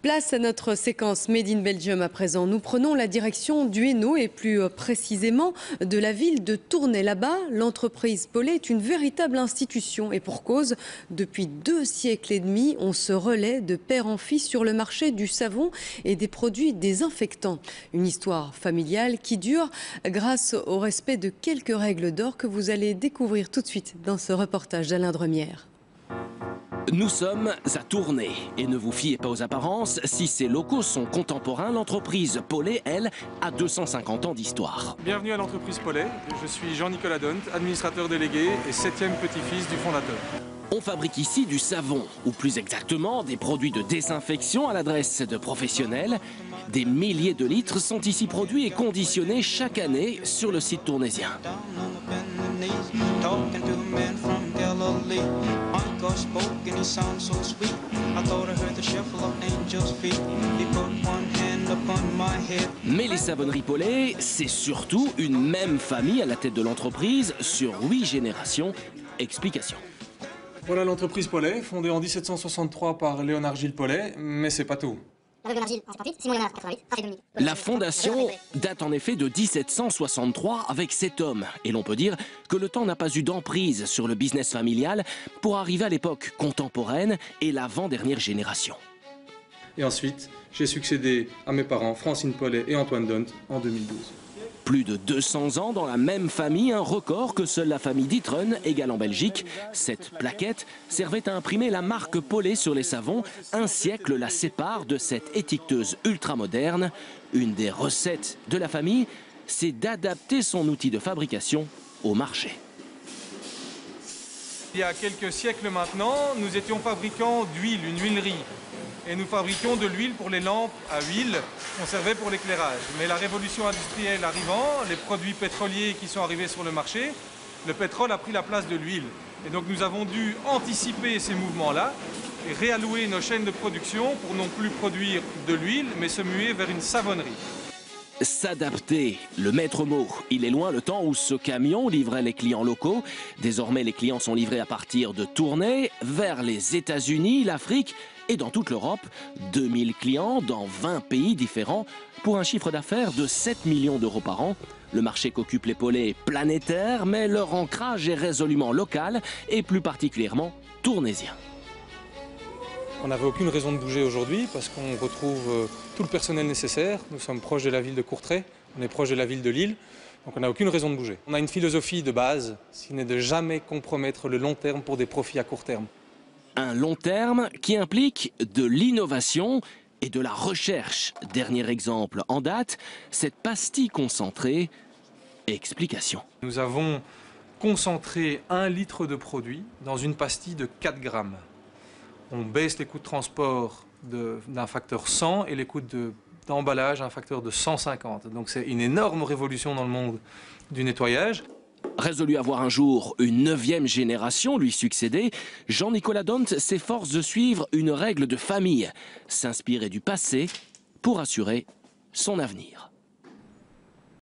Place à notre séquence Made in Belgium à présent. Nous prenons la direction du Hainaut et plus précisément de la ville de Tournai. Là-bas, l'entreprise Paulet est une véritable institution et pour cause, depuis 2 siècles et demi, on se relaie de père en fils sur le marché du savon et des produits désinfectants. Une histoire familiale qui dure grâce au respect de quelques règles d'or que vous allez découvrir tout de suite dans ce reportage d'Alain Dremière. Nous sommes à Tournai et ne vous fiez pas aux apparences, si ces locaux sont contemporains, l'entreprise Paulet, elle, a 250 ans d'histoire. Bienvenue à l'entreprise Paulet, je suis Jean-Nicolas Dont, administrateur délégué et 7e petit-fils du fondateur. On fabrique ici du savon, ou plus exactement des produits de désinfection à l'adresse de professionnels. Des milliers de litres sont ici produits et conditionnés chaque année sur le site tournaisien. Mais les savonneries Paulet, c'est surtout une même famille à la tête de l'entreprise sur 8 générations. Explication. Voilà l'entreprise Paulet, fondée en 1763 par Léonard Gilles Paulet, mais c'est pas tout. La fondation date en effet de 1763 avec cet homme. Et l'on peut dire que le temps n'a pas eu d'emprise sur le business familial pour arriver à l'époque contemporaine et l'avant-dernière génération. Et ensuite, j'ai succédé à mes parents, Francine Paulet et Antoine Dont, en 2012. Plus de 200 ans dans la même famille, un record que seule la famille D'Ieteren égale en Belgique. Cette plaquette servait à imprimer la marque Paulet sur les savons. Un siècle la sépare de cette étiqueteuse ultramoderne. Une des recettes de la famille, c'est d'adapter son outil de fabrication au marché. Il y a quelques siècles maintenant, nous étions fabricants d'huile, une huilerie. Et nous fabriquions de l'huile pour les lampes à huile qu'on servait pour l'éclairage. Mais la révolution industrielle arrivant, les produits pétroliers qui sont arrivés sur le marché, le pétrole a pris la place de l'huile. Et donc nous avons dû anticiper ces mouvements-là et réallouer nos chaînes de production pour non plus produire de l'huile, mais se muer vers une savonnerie. S'adapter, le maître mot. Il est loin le temps où ce camion livrait les clients locaux. Désormais, les clients sont livrés à partir de Tournai vers les États-Unis, l'Afrique et dans toute l'Europe. 2000 clients dans 20 pays différents pour un chiffre d'affaires de 7 millions d'euros par an. Le marché qu'occupent les Paulets est planétaire, mais leur ancrage est résolument local et plus particulièrement tournaisien. On n'avait aucune raison de bouger aujourd'hui parce qu'on retrouve tout le personnel nécessaire. Nous sommes proches de la ville de Courtrai, on est proche de la ville de Lille, donc on n'a aucune raison de bouger. On a une philosophie de base, qui n'est de jamais compromettre le long terme pour des profits à court terme. Un long terme qui implique de l'innovation et de la recherche. Dernier exemple en date, cette pastille concentrée. Explication. Nous avons concentré 1 litre de produit dans une pastille de 4 grammes. On baisse les coûts de transport d'un facteur 100 et les coûts d'emballage à un facteur de 150. Donc c'est une énorme révolution dans le monde du nettoyage. Résolu à voir un jour une 9e génération lui succéder, Jean-Nicolas Dont s'efforce de suivre une règle de famille, s'inspirer du passé pour assurer son avenir.